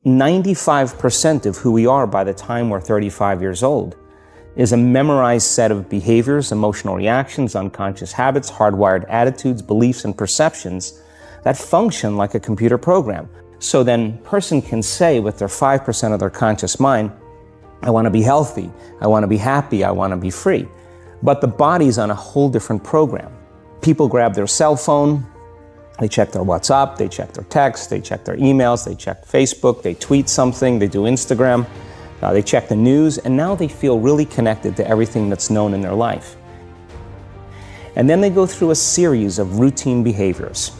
95% of who we are by the time we're 35 years old is a memorized set of behaviors, emotional reactions, unconscious habits, hardwired attitudes, beliefs, and perceptions that function like a computer program. So then a person can say with their 5% of their conscious mind, I want to be healthy, I want to be happy, I want to be free. But the body's on a whole different program. People grab their cell phone, they check their WhatsApp, they check their texts, they check their emails, they check Facebook, they tweet something, they do Instagram, they check the news, and now they feel really connected to everything that's known in their life. And then they go through a series of routine behaviors.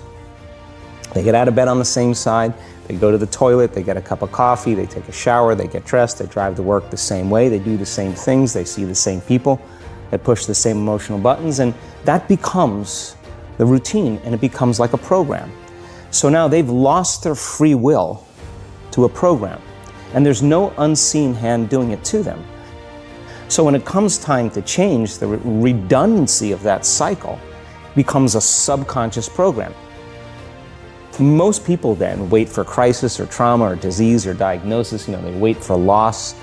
They get out of bed on the same side, they go to the toilet, they get a cup of coffee, they take a shower, they get dressed, they drive to work the same way, they do the same things, they see the same people, they push the same emotional buttons, and that becomes the routine, and it becomes like a program. So now they've lost their free will to a program, and there's no unseen hand doing it to them. So when it comes time to change, the redundancy of that cycle becomes a subconscious program. Most people then wait for crisis or trauma or disease or diagnosis, they wait for loss,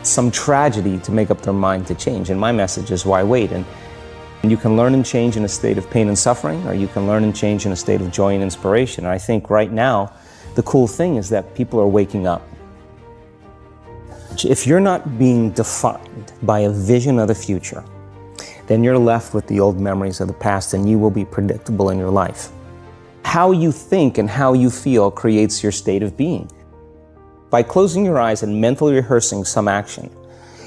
some tragedy to make up their mind to change. And my message is, why wait? And you can learn and change in a state of pain and suffering, or you can learn and change in a state of joy and inspiration. And I think right now, the cool thing is that people are waking up. If you're not being defined by a vision of the future, then you're left with the old memories of the past, and you will be predictable in your life. How you think and how you feel creates your state of being. By closing your eyes and mentally rehearsing some action,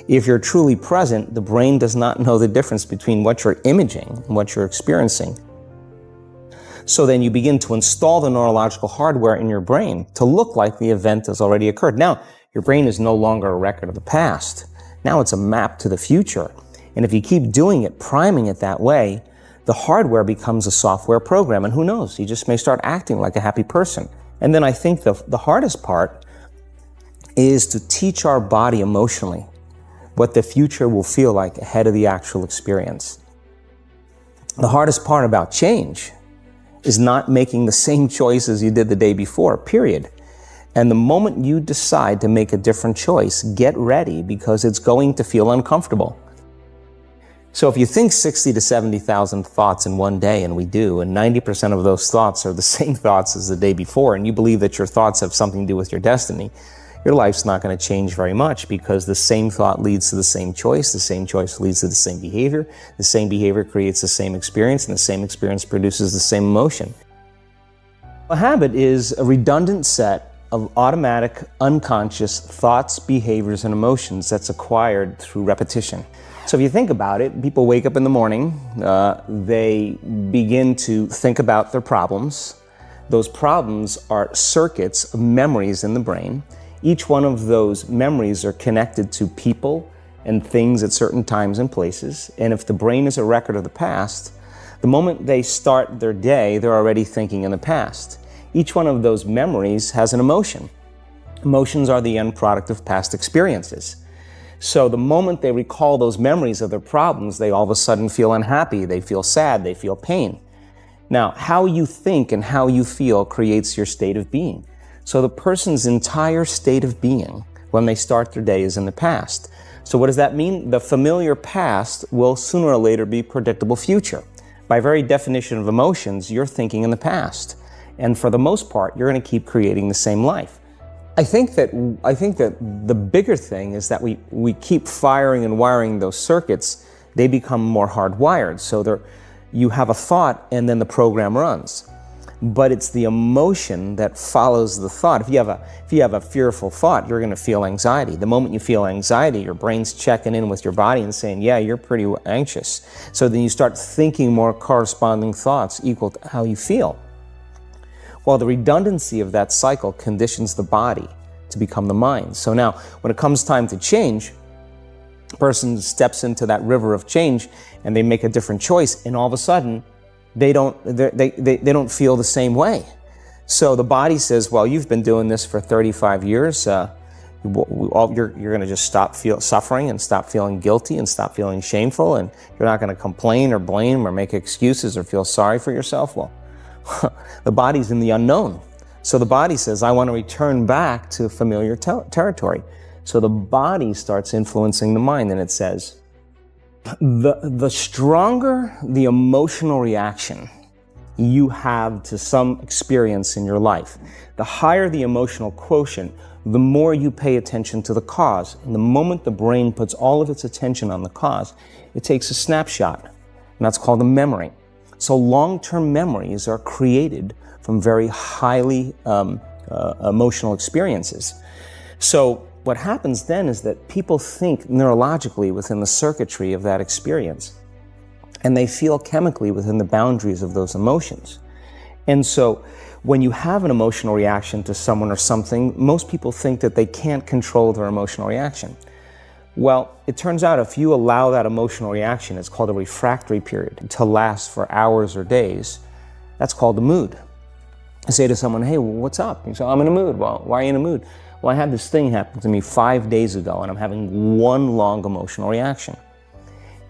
if you're truly present, the brain does not know the difference between what you're imaging and what you're experiencing. So then you begin to install the neurological hardware in your brain to look like the event has already occurred. Now, your brain is no longer a record of the past. Now it's a map to the future. And if you keep doing it, priming it that way, the hardware becomes a software program. And who knows, you just may start acting like a happy person. And then I think the hardest part is to teach our body emotionally what the future will feel like ahead of the actual experience. The hardest part about change is not making the same choices you did the day before, period. And the moment you decide to make a different choice, get ready, because it's going to feel uncomfortable. So if you think 60 to 70,000 thoughts in one day, and we do, and 90% of those thoughts are the same thoughts as the day before, and you believe that your thoughts have something to do with your destiny, your life's not going to change very much, because the same thought leads to the same choice leads to the same behavior creates the same experience, and the same experience produces the same emotion. A habit is a redundant set of automatic, unconscious thoughts, behaviors, and emotions that's acquired through repetition. So if you think about it, people wake up in the morning, they begin to think about their problems. Those problems are circuits of memories in the brain. Each one of those memories are connected to people and things at certain times and places. And if the brain is a record of the past, the moment they start their day, they're already thinking in the past. Each one of those memories has an emotion. Emotions are the end product of past experiences. So the moment they recall those memories of their problems, they all of a sudden feel unhappy, they feel sad, they feel pain. Now, how you think and how you feel creates your state of being. So the person's entire state of being when they start their day is in the past. So what does that mean? The familiar past will sooner or later be predictable future. By very definition of emotions, you're thinking in the past. And for the most part, you're going to keep creating the same life. I think that the bigger thing is that we keep firing and wiring those circuits. They become more hardwired. So you have a thought and then the program runs. But it's the emotion that follows the thought. If you have a fearful thought, you're going to feel anxiety. The moment you feel anxiety, your brain's checking in with your body and saying, yeah, you're pretty anxious. So then you start thinking more corresponding thoughts equal to how you feel. Well, the redundancy of that cycle conditions the body to become the mind. So now, when it comes time to change, a person steps into that river of change and they make a different choice, and all of a sudden, they don't feel the same way. So the body says, well, you've been doing this for 35 years. You're going to just stop suffering and stop feeling guilty and stop feeling shameful, and you're not going to complain or blame or make excuses or feel sorry for yourself. Well, the body's in the unknown. So the body says, I want to return back to familiar territory. So the body starts influencing the mind, and it says, the stronger the emotional reaction you have to some experience in your life, the higher the emotional quotient, the more you pay attention to the cause. And the moment the brain puts all of its attention on the cause, it takes a snapshot, and that's called a memory. So long-term memories are created from very highly emotional experiences. So what happens then is that people think neurologically within the circuitry of that experience, and they feel chemically within the boundaries of those emotions. And so when you have an emotional reaction to someone or something, most people think that they can't control their emotional reaction. Well, it turns out if you allow that emotional reaction, it's called a refractory period, to last for hours or days, that's called a mood. I say to someone, hey, what's up? You say, I'm in a mood. Well, why are you in a mood? Well, I had this thing happen to me 5 days ago, and I'm having one long emotional reaction.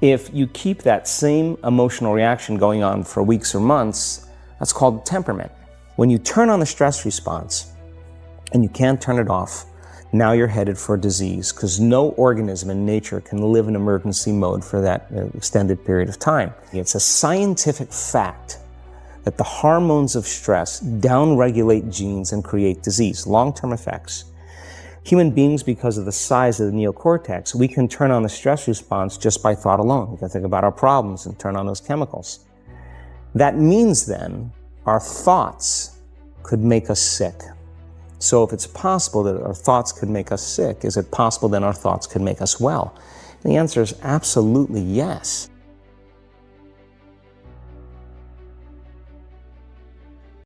If you keep that same emotional reaction going on for weeks or months, that's called temperament. When you turn on the stress response and you can't turn it off, now you're headed for disease, because no organism in nature can live in emergency mode for that extended period of time. It's a scientific fact that the hormones of stress downregulate genes and create disease, long-term effects. Human beings, because of the size of the neocortex, we can turn on the stress response just by thought alone. We can think about our problems and turn on those chemicals. That means then our thoughts could make us sick. So if it's possible that our thoughts could make us sick, is it possible then our thoughts could make us well? And the answer is absolutely yes.